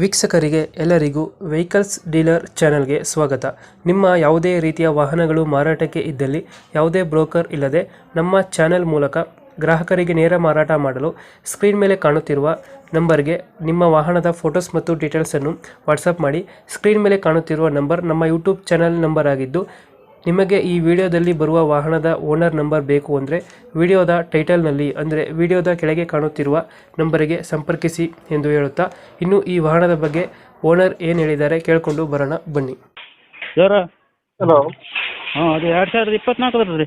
ವೀಕ್ಷಕರಿಗೆ ಎಲ್ಲರಿಗೂ vehicles dealer ಚಾನೆಲ್ಗೆ ಸ್ವಾಗತ. ನಿಮ್ಮ ಯಾವುದೇ ರೀತಿಯ ವಾಹನಗಳು ಮಾರಾಟಕ್ಕೆ ಇದ್ದಲ್ಲಿ ಯಾವುದೇ ಬ್ರೋಕರ್ ಇಲ್ಲದೆ ನಮ್ಮ ಚಾನೆಲ್ ಮೂಲಕ ಗ್ರಾಹಕರಿಗೆ ನೇರ ಮಾರಾಟ ಮಾಡಲು ಸ್ಕ್ರೀನ್ ಮೇಲೆ ಕಾಣುತ್ತಿರುವ ನಂಬರ್ಗೆ ನಿಮ್ಮ ವಾಹನದ ಫೋಟೋಸ್ ಮತ್ತು ಡೀಟೇಲ್ಸನ್ನು ವಾಟ್ಸಪ್ ಮಾಡಿ. ಸ್ಕ್ರೀನ್ ಮೇಲೆ ಕಾಣುತ್ತಿರುವ ನಂಬರ್ ನಮ್ಮ ಯೂಟ್ಯೂಬ್ ಚಾನೆಲ್ ನಂಬರ್ ಆಗಿದ್ದು, ನಿಮಗೆ ಈ ವಿಡಿಯೋದಲ್ಲಿ ಬರುವ ವಾಹನದ ಓನರ್ ನಂಬರ್ ಬೇಕು ಅಂದರೆ ವಿಡಿಯೋದ ಟೈಟಲ್ನಲ್ಲಿ ಅಂದರೆ ವಿಡಿಯೋದ ಕೆಳಗೆ ಕಾಣುತ್ತಿರುವ ನಂಬರಿಗೆ ಸಂಪರ್ಕಿಸಿ ಎಂದು ಹೇಳುತ್ತಾ, ಇನ್ನು ಈ ವಾಹನದ ಬಗ್ಗೆ ಓನರ್ ಏನು ಹೇಳಿದ್ದಾರೆ ಕೇಳಿಕೊಂಡು ಬರೋಣ ಬನ್ನಿ. ಸರ್ ಹಲೋ, ಹಾಂ ಅದು 2024 ರೀ.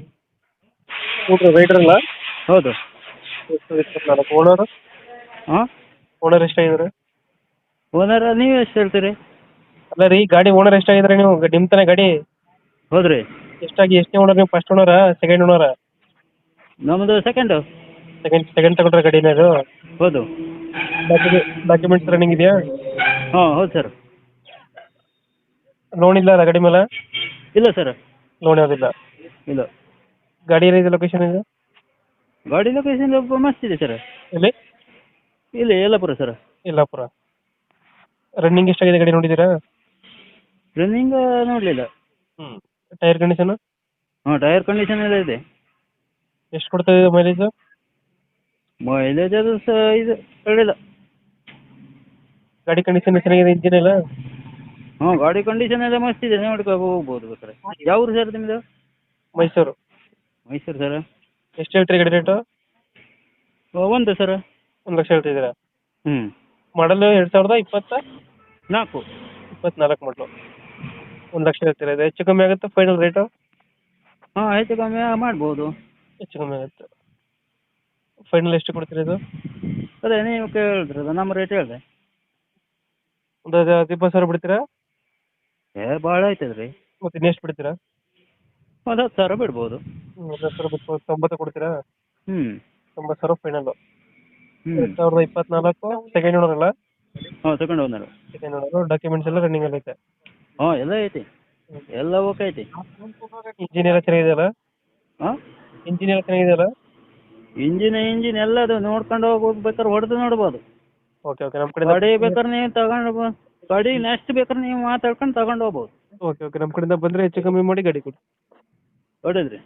ರೈಡರ್ ಅಲ್ಲ? ಹೌದು. 24 ಓನರ್. ಹಾಂ, ಓನರ್ ಎಷ್ಟಾಗಿದ್ದಾರೆ? ಓನರ್ ನೀವು ಎಷ್ಟು ಹೇಳ್ತೀರಿ? ಅಲ್ಲ ರೀ, ಗಾಡಿ ಓನರ್ ಎಷ್ಟಾಗಿದ್ದಾರೆ? ನೀವು ನಿಮ್ಮ ತಾನೇ ಗಾಡಿ ಹೌದು ರೀ. ಎಷ್ಟನೇ ಓನರ್? ನೀವು ಫಸ್ಟ್ ಓನರಾ ಸೆಕೆಂಡ್ ಓನರಾ? ನಮ್ಮದು ಸೆಕೆಂಡು. ಸೆಕೆಂಡ್ ತಗೊಂಡ್ರೆ ಗಾಡಿನ ಇದು? ಹೌದು. ಡಾಕ್ಯುಮೆಂಟ್ಸ್ ರನ್ನಿಂಗ್ ಇದೆಯಾ? ಹಾಂ ಹೌದು ಸರ್. ಲೋನ್ ಇಲ್ಲ ಅಲ್ಲ ಗಾಡಿ ಮೇಲೆ? ಇಲ್ಲ ಸರ್. ಲೋನ್ ಯಾವುದಿಲ್ಲ. ಇಲ್ಲ. ಗಾಡಿ ಏನಿದೆ ಲೊಕೇಶನ್ ಇದೆ? ಗಾಡಿ ಲೊಕೇಶನ್ ಮಸ್ತ್ ಇದೆ ಸರ್. ಎಲ್ಲಿ? ಇಲ್ಲಿ ಯಲ್ಲಾಪುರ ಸರ್. ಯಲ್ಲಾಪುರ. ರನ್ನಿಂಗ್ ಎಷ್ಟಾಗಿದೆ ಗಾಡಿ ನೋಡಿದ್ದೀರಾ? ರನ್ನಿಂಗ್ ನೋಡಲಿಲ್ಲ. Tyre condition? ಹಾಂ, ಟೈರ್ ಕಂಡೀಷನ್ ಎಲ್ಲ ಇದೆ. ಎಷ್ಟು ಕೊಡ್ತದೆ ಮೈಲೇಜ್? ಮೈಲೇಜ್ ಅದು ಇದು ಹೇಳಿಲ್ಲ. ಗಾಡಿ ಕಂಡೀಷನ್ ಚೆನ್ನಾಗಿದೆ, ಇಂಜಿನ್ ಎಲ್ಲ? ಹಾಂ, ಗಾಡಿ ಕಂಡೀಷನ್ ಎಲ್ಲ ಮಸ್ತ್ ಇದೆ, ನೋಡ್ಕೊಂಡು ಹೋಗ್ಬೋದು ಬೇಕಾರೆ. ಯಾವ ಊರು ಸರ್ ನಿಮ್ಮದು? ಮೈಸೂರು. ಮೈಸೂರು ಸರ್. ಎಷ್ಟು ಹೇಳ್ತೀರಿ ಗಾಡಿ ರೇಟು? ಒಂದು ಸರ್. 1,00,000 ಹೇಳ್ತಿದ್ದೀರಾ? ಹ್ಞೂ. ಮಾಡಲು 2024? 4. 24 ಮಾಡಲು 1,00,000 ಹೇಳ್ತೀರಾ? ಇದು ಹೆಚ್ಚು ಕಮ್ಮಿ ಆಗುತ್ತೆ ಫೈನಲ್ ರೇಟು? ಹಾಂ, ಹೆಚ್ಚು ಕಮ್ಮಿ ಮಾಡ್ಬೋದು. ಹೆಚ್ಚು ಕಮ್ಮಿ ಆಗುತ್ತೆ. ಫೈನಲ್ ಎಷ್ಟು ಕೊಡ್ತೀರಾ ಇದು? ಅದೇ ನೀವು ಕೇಳಿದ್ರಲ್ಲ, ನಮ್ಮ ರೇಟ್ ಹೇಳಿದೆ. ಒಂದು 20,000 ಬಿಡ್ತೀರಾ? ಭಾಳ ಆಯ್ತದ ರೀ. ಮತ್ತೆ ಇನ್ನೆಷ್ಟು ಬಿಡ್ತೀರಾ? ಒಂದು 10,000 ಬಿಡ್ಬೋದು. 10,000 ಬಿಟ್ಟು 90 ಕೊಡ್ತೀರಾ? ಹ್ಞೂ. 90,000 ಫೈನಲ್ಲು. ಹ್ಞೂ. 2024 ಸೆಕೆಂಡ್ ಓನರ್ ಅಲ್ಲ? ಹಾಂ, second owner. Second owner. Documents ಎಲ್ಲ ರನ್ನಿಂಗ್ ಅಲ್ಲಿ ಐತೆ? ಹಾಂ, ಎಲ್ಲ ಐತಿ, ಎಲ್ಲ ಓಕೆ ಐತಿ. ಇಂಜಿನ್ ಎಲ್ಲ ಚೆನ್ನಾಗಿದೆಯಲ್ಲ? ಹಾಂ, ಇಂಜಿನ್ ಎಲ್ಲ ಚೆನ್ನಾಗಿದೆಯಲ್ಲ? ಇಂಜಿನ್ ಎಲ್ಲದು ನೋಡ್ಕೊಂಡು ಹೋಗ್ಬೋದು, ಬೇಕಾದ್ರೆ ಹೊಡೆದು ನೋಡ್ಬೋದು. ಓಕೆ ಓಕೆ, ನಮ್ಮ ಕಡೆಯಿಂದ ಗಾಡಿ ಬೇಕಾದ್ರೆ ನೀವು ತಗೊಂಡು ಗಾಡಿ ನೆಕ್ಸ್ಟ್ ಬೇಕಾದ್ರೆ ನೀವು ಮಾತಾಡ್ಕೊಂಡು ತಗೊಂಡು ಹೋಗ್ಬೋದು. ಓಕೆ ಓಕೆ, ನಮ್ಮ ಕಡೆಯಿಂದ ಬಂದರೆ ಹೆಚ್ಚು ಕಮ್ಮಿ ಮಾಡಿ ಗಾಡಿ ಕೊಡಿ. ಹೊಡೆದ್ರಿ.